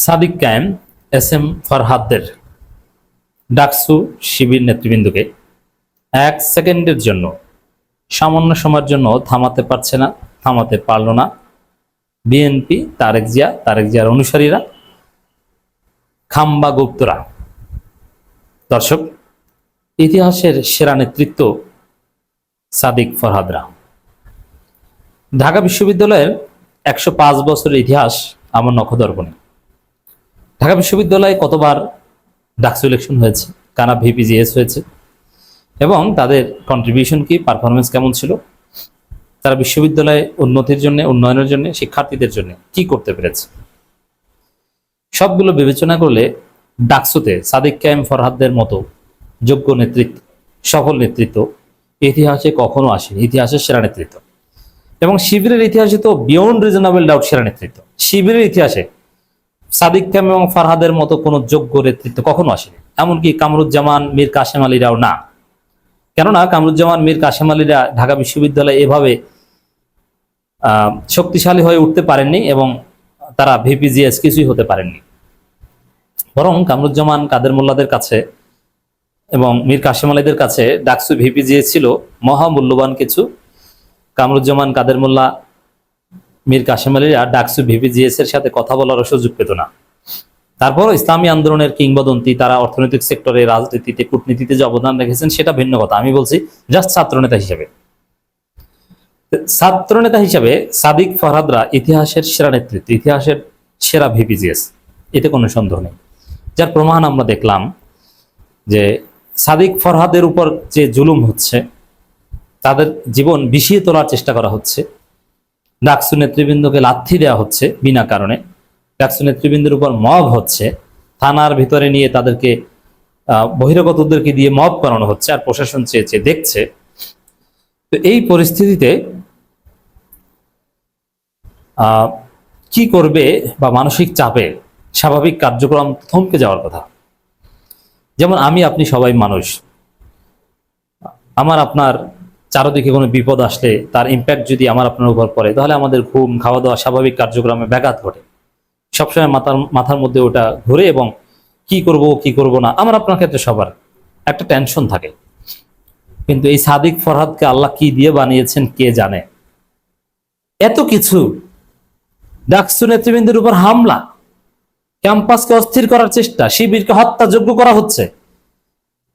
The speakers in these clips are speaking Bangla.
সাদিক কায়েম এস এম ফরহাদদের ডাকসু শিবির নেতৃবৃন্দকে এক সেকেন্ডের জন্য, সামান্য সময়ের জন্য থামাতে পারছে না, থামাতে পারল না বিএনপি, তারেক জিয়ার অনুসারীরা, খাম্বা গুপ্তরা। দর্শক, ইতিহাসের সেরা নেতৃত্ব সাদিক ফরহাদরা। ঢাকা বিশ্ববিদ্যালয়ের ১০৫ বছরের ইতিহাস আমার নখদর্পণে। ঢাকা বিশ্ববিদ্যালয়ে কতবার ডাকসু ইলেকশন হয়েছে, কানা ভিপিজিএস হয়েছে, এবং তাদের কন্ট্রিবিউশন কি, পারফরমেন্স কেমন ছিল, তারা বিশ্ববিদ্যালয়ে উন্নতির জন্য, উন্নয়নের জন্য, শিক্ষার্থীদের জন্য কি করতে পেরেছে, সবগুলো বিবেচনা করলে ডাকসুতে সাদিক কায়েম ফরহাদদের মতো যোগ্য নেতৃত্ব, সফল নেতৃত্ব ইতিহাসে কখনো আসেনি। ইতিহাসের সেরা নেতৃত্ব, এবং শিবিরের ইতিহাসে তো বিয়ন্ড রিজনেবল ডাউট সেরা নেতৃত্ব। শিবিরের ইতিহাসে সাদিক কায়েম এবং ফরহাদের মতো কোনো যোগ্য নেতৃত্ব কখনো আসেনি, এমনকি কামরুজ্জামান, মীর কাসেম আলীরাও না। কেননা কামরুজ্জামান, মীর কাসেম আলীরা ঢাকা বিশ্ববিদ্যালয়ে এভাবে শক্তিশালী হয়ে উঠতে পারেননি, এবং তারা ভিপিজিএস কিছুই হতে পারেননি। বরং কামরুজ্জামান, কাদের মোল্লাদের কাছে এবং মীর কাসেম আলীদের কাছে ডাকসু ভিপিজিএস ছিল মহামূল্যবান কিছু। কামরুজ্জামান, কাদের মোল্লা, মীর কাসেম আলীরা ডাকসু ভিপিজিএস এর সাথে কথা বলার সুযোগ পেত না। তারপর ইসলামী আন্দোলনের কিংবদন্তি, তারা অর্থনৈতিক সেক্টরে, রাজনীতিতে, কূটনীতিতে যে অবদান রেখেছেন সেটা ভিন্ন কথা। আমি বলছি জাস্ট ছাত্রনেতা হিসেবে সাদিক ফরহাদরা ইতিহাসের সেরা নেতৃত্ব, ইতিহাসের সেরা ভিপিজিএস, এতে কোনো সন্দেহ নেই। যার প্রমাণ আমরা দেখলাম যে সাদিক ফরহাদের উপর যে জুলুম হচ্ছে, তাদের জীবন বিষিয়ে তোলার চেষ্টা করা হচ্ছে, ডাকসু নেতৃবৃন্দকে লাথি দেওয়া হচ্ছে বিনা কারণে, ডাকসু নেতৃবৃন্দের উপর মব হচ্ছে, থানার ভিতরে নিয়ে তাদেরকে বহিরাগতদেরকে দিয়ে মব করানো হচ্ছে, আর প্রশাসন চেয়েছে দেখছে। তো এই পরিস্থিতিতে কি করবে, বা মানসিক চাপে স্বাভাবিক কার্যক্রম থমকে যাওয়ার কথা। যেমন আমি আপনি সবাই মানুষ, আমার আপনার চারদিকে কোনো বিপদ আসলে তার ইম্প্যাক্ট যদি আমার আপনার উপর পড়ে, তাহলে আমাদের ঘুম, খাওয়া দাওয়া, স্বাভাবিক কার্যক্রমে ব্যাঘাত ঘটে। সবসময় মাথার মধ্যে ওটা ঘুরে, এবং কি করব না, আমার আপনার ক্ষেত্রে সবার একটা টেনশন থাকে। কিন্তু এই সাদিক ফরহাদকে আল্লাহ কি দিয়ে বানিয়েছেন কে জানে। এত কিছু, ডাকসু নেতৃবৃন্দের উপর হামলা, ক্যাম্পাসকে অস্থির করার চেষ্টা, শিবিরকে হত্যাযোগ্য করা হচ্ছে,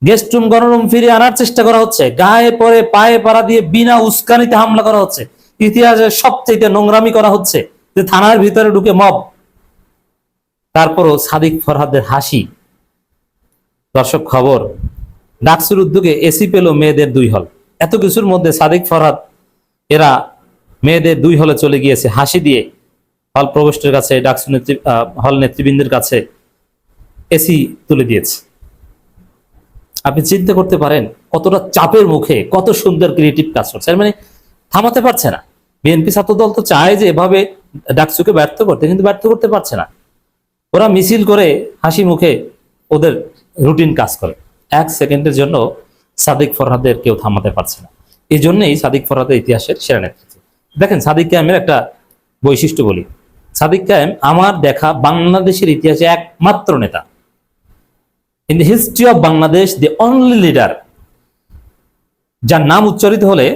গেস্ট রুম, গণরুম ফিরিয়ে আনার চেষ্টা করা হচ্ছে, গায়ে পরে পায়ে পাড়া দিয়ে বিনা উস্কানিতে হামলা করা হচ্ছে, ইতিহাসের সবচেয়ে নোংরামি করা হচ্ছে যে থানার ভিতরে ঢুকে মব। তারপরও সাদিক ফরহাদের হাসি। দর্শক, খবর, ডাকসুর উদ্যোগে এসি পেল মেয়েদের 2 হল। এত কিছুর মধ্যে সাদিক ফরহাদ এরা মেয়েদের 2 হলে চলে গিয়েছে হাসি দিয়ে। হল প্রবেশের কাছে, ডাকসু হল নেতৃবৃন্দের কাছে এসি তুলে দিয়েছে। আপনি চিন্তা করতে পারেন কতটা চাপের মুখে কত সুন্দর ক্রিয়েটিভ কাজ করছে। মানে থামাতে পারছে না। বিএনপি ছাত্রদল তো চায় যে এভাবে ডাকসুকে ব্যর্থ করতে, কিন্তু ব্যর্থ করতে পারছে না। ওরা মিছিল করে হাসি মুখে ওদের রুটিন কাজ করে। 1 সেকেন্ডের জন্য সাদিক ফরহাদের কেউ থামাতে পারছে না। এই জন্যই সাদিক ফরহাদের ইতিহাসের সেরা নেতৃত্ব। দেখেন, সাদিক কায়েমের একটা বৈশিষ্ট্য বলি। সাদিক কায়েম আমার দেখা বাংলাদেশের ইতিহাসে একমাত্র নেতা, in the history of Bangladesh, the only leader, যার নাম উচ্চারিত হলে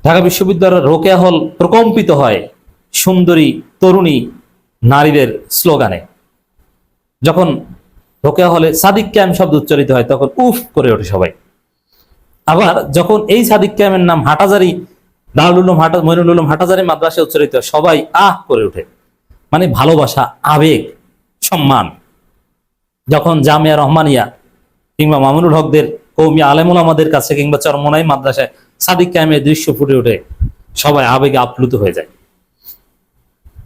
ঢাকা বিশ্ববিদ্যালয়ের রোকেয়া হল প্রকম্পিত হয় সুন্দরী তরুণী নারীদের স্লোগানে। যখন রোকেয়া হলে সাদিক কায়েম শব্দ উচ্চারিত হয়, তখন উফ করে ওঠে সবাই। আবার যখন এই সাদিক কায়েমের নাম হাটাজারি, মইনুল উলুম হাটাজারি মাদ্রাসায় উচ্চারিত হয়, সবাই আহ করে ওঠে। মানে ভালোবাসা, আবেগ, সম্মান। যখন জামিয়া রহমানিয়া কিংবা মামুনুল হকদের কৌমি আলেমুল আমাদের কাছে, কিংবা চরমোনাই মাদ্রাসায় সাদিক কায়েমের দৃশ্য ফুটে ওঠে, সবাই আবেগে আপ্লুত হয়ে যায়।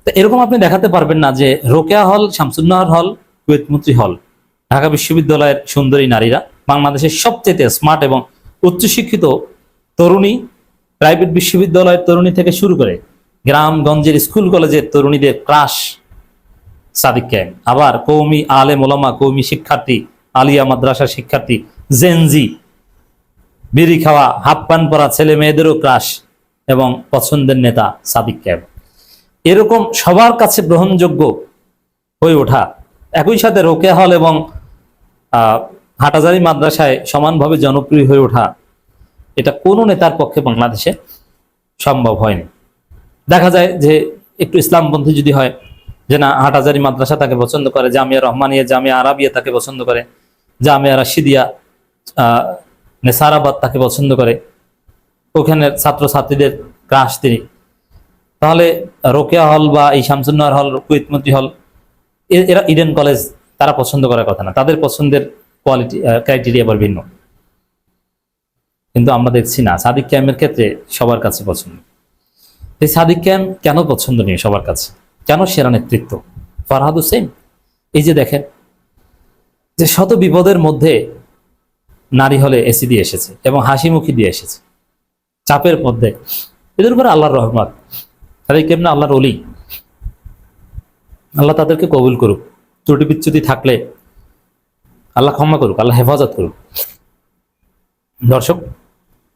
তো এরকম আপনি দেখাতে পারবেন না যে রোকেয়া হল, শামসুন্নাহর হল, কুয়েতমুত্রী হল, ঢাকা বিশ্ববিদ্যালয়ের সুন্দরী নারীরা, বাংলাদেশের সবচেয়ে স্মার্ট এবং উচ্চশিক্ষিত তরুণী, প্রাইভেট বিশ্ববিদ্যালয়ের তরুণী থেকে শুরু করে গ্রামগঞ্জের স্কুল কলেজের তরুণীদের ক্রাশ সাদিক কায়েম। আবার কৌমি আলেম ওলামা, কৌমি শিক্ষার্থী, আলিয়া মাদ্রাসা শিক্ষার্থী, জেনজি, বিড়ি খাওয়া, হাফ প্যান পরা ছেলে মেয়েদেরও ক্রাশ এবং পছন্দের নেতা সাদিক কায়েম। এরকম সবার কাছে গ্রহণযোগ্য হয়ে ওঠা, একই সাথে রোকেয়া হল এবং হাটহাজারী মাদ্রাসায় সমানভাবে জনপ্রিয় হয়ে ওঠা, এটা কোনো নেতার পক্ষে বাংলাদেশে সম্ভব হয়নি। দেখা যায় যে একটু ইসলামপন্থী যদি হয়, যে না হাটহাজারী মাদ্রাসা তাকে পছন্দ করে, জামিয়া রহমানিয়া, জামিয়া আরাবিয়া তাকে পছন্দ করে, জামিয়া রাশিদিয়া, নেসারাবাদ তাকে পছন্দ করে, ওখানের ছাত্রছাত্রীদের ক্রাশ তিনি, তাহলে রোকেয়া হল বা এই শামসুন্নাহর হল, কুয়েতমতি হল, এরা ইডেন কলেজ তারা পছন্দ করার কথা না, তাদের পছন্দের কোয়ালিটি ক্রাইটেরিয়া আবার ভিন্ন। কিন্তু আমরা দেখছি না, সাদিক ক্যাম্পের ক্ষেত্রে সবার কাছে পছন্দ। এই সাদিক ক্যাম্প কেন পছন্দনীয় সবার কাছে, কেন সেরা নেতৃত্ব? ফরহাদ হোসেন, এই যে দেখেন যে শত বিপদের মধ্যে নারী হলে এসি দিয়ে এসেছে এবং হাসি মুখী দিয়ে এসেছে, চাপের মধ্যে, এদের উপরে আল্লাহর রহমত। সাদিক ক্যাম্প না আল্লাহর ওলি, আল্লাহ তাদেরকে কবুল করুক, ত্রুটি বিচ্যুতি থাকলে আল্লাহ ক্ষমা করুক, আল্লাহ হেফাজত করুক। দর্শক,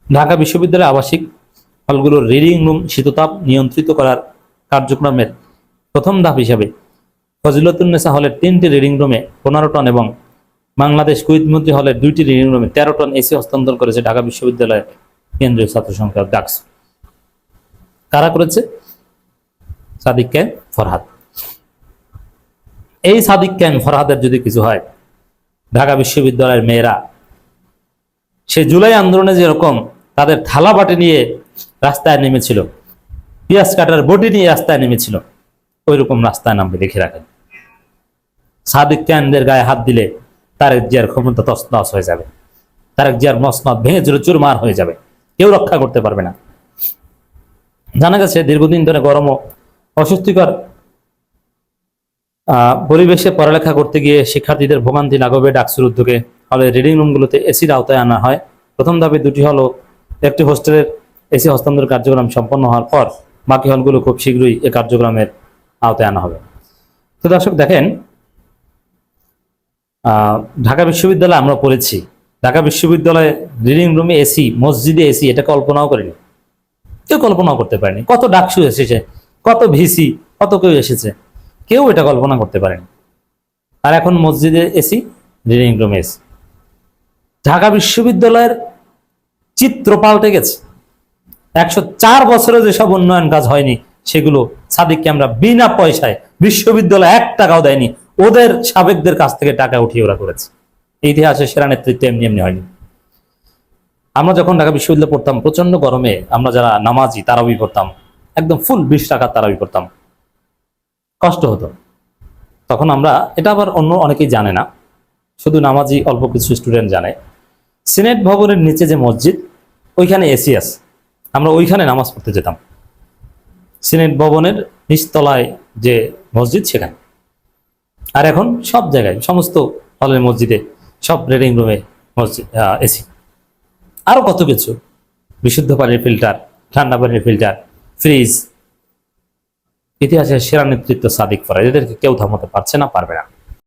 ঢাকা বিশ্ববিদ্যালয়ের আবাসিক হলগুলোর রিডিং রুম শীততাপ নিয়ন্ত্রিত করার কার্যক্রমের প্রথম ধাপ হিসাবে ফজিলতুন্নেসা হলের 3টি রিডিং রুমে 15 টন এবং বাংলাদেশ কুয়েতমতি হলের 2টি রিডিং রুমে 13 টন এসি হস্তান্তর করেছে ঢাকা বিশ্ববিদ্যালয়ের কেন্দ্রীয় ছাত্র সংসদ ডাকসু। কারা করেছে? সাদিক ক্যাম্প, ফরহাদ। এই সাদিক ক্যাম্প ফরহাদের যদি কিছু হয়, ঢাকা বিশ্ববিদ্যালয়ের মেয়েরা সে জুলাই আন্দোলনে যেরকম তাদের থালা বাটি নিয়ে রাস্তায় নেমেছিল, পেঁয়াজ কাটার বটি নিয়ে রাস্তায় নেমেছিল, ওই রকম রাস্তায় নামবে, দেখে রাখেন। সাদিক ক্যাম্পদের গায়ে হাত দিলে তারেক জিয়ার ক্ষমতা তছনছ হয়ে যাবে, তারেক জিয়ার মসনদ ভেঙে চুরমার হয়ে যাবে, কেউ রক্ষা করতে পারবে না। জানা গেছে দীর্ঘদিন ধরে গরম ও অস্বস্তিকর পরিবেশে পড়ালেখা করতে গিয়ে শিক্ষার্থীদের ভোগান্তি লাঘবে ডাকসুর উদ্যোগে হলে রিডিং রুমগুলোতে এসির আওতায় আনা হয়। প্রথম ধাপে 2টি হল একটি হোস্টেলের এসি হস্তান্তর কার্যক্রম সম্পন্ন হওয়ার পর বাকি হলগুলো খুব শীঘ্রই এই কার্যক্রমের আওতায় আনা হবে। তো দর্শক দেখেন, ঢাকা বিশ্ববিদ্যালয়ে আমরা পড়েছি, ঢাকা বিশ্ববিদ্যালয়ে রিডিং রুমে এসি, মসজিদে এসি, এটা কল্পনাও করিনি, কেউ কল্পনাও করতে পারেনি। কত ডাকসু এসেছে, কত ভিসি, কত কেউ এসেছে, কেউ এটা কল্পনা করতে পারেনি। আর এখন মসজিদে এসি, রিডিং রুমে এসি। ঢাকা বিশ্ববিদ্যালয়ের চিত্র পাল্টে গেছে। 104 বছরে যেসব উন্নয়ন কাজ হয়নি সেগুলো সাদিক ক্যাম্পরা বিনা পয়সায়, বিশ্ববিদ্যালয় 1 টাকাও দেয়নি, ওদের সাবেকদের কাছ থেকে টাকা উঠিয়ে ওরা করেছে। ইতিহাসে সেরা নেতৃত্ব এমনি এমনি হয়নি। আমরা যখন ঢাকা বিশ্ববিদ্যালয়ে পড়তাম, প্রচন্ড গরমে আমরা যারা নামাজি তারাবি পড়তাম, একদম ফুল 20 টাকার তারাবি পড়তাম, কষ্ট হতো। তখন আমরা, এটা আবার অন্য অনেকেই জানে না, শুধু নামাজি অল্প কিছু স্টুডেন্ট জানে, সিনেট ভবনের নিচে যে মসজিদ, ওইখানে এসি আছে, আমরা ওইখানে নামাজ পড়তে যেতাম। সিনেট ভবনের নিচতলায় যে মসজিদ সেখানে। আর এখন সব জায়গায়, সমস্ত হলের মসজিদে, সব রিডিং রুমে মসজিদ এসি। আরো কত কিছু, বিশুদ্ধ পানির ফিল্টার, ঠান্ডা পানির ফিল্টার, ফ্রিজ। ইতিহাসের সেরা নেতৃত্ব সাদিক ফরহাদ, এদেরকে কেউ থামাতে পারছে না, পারবে না।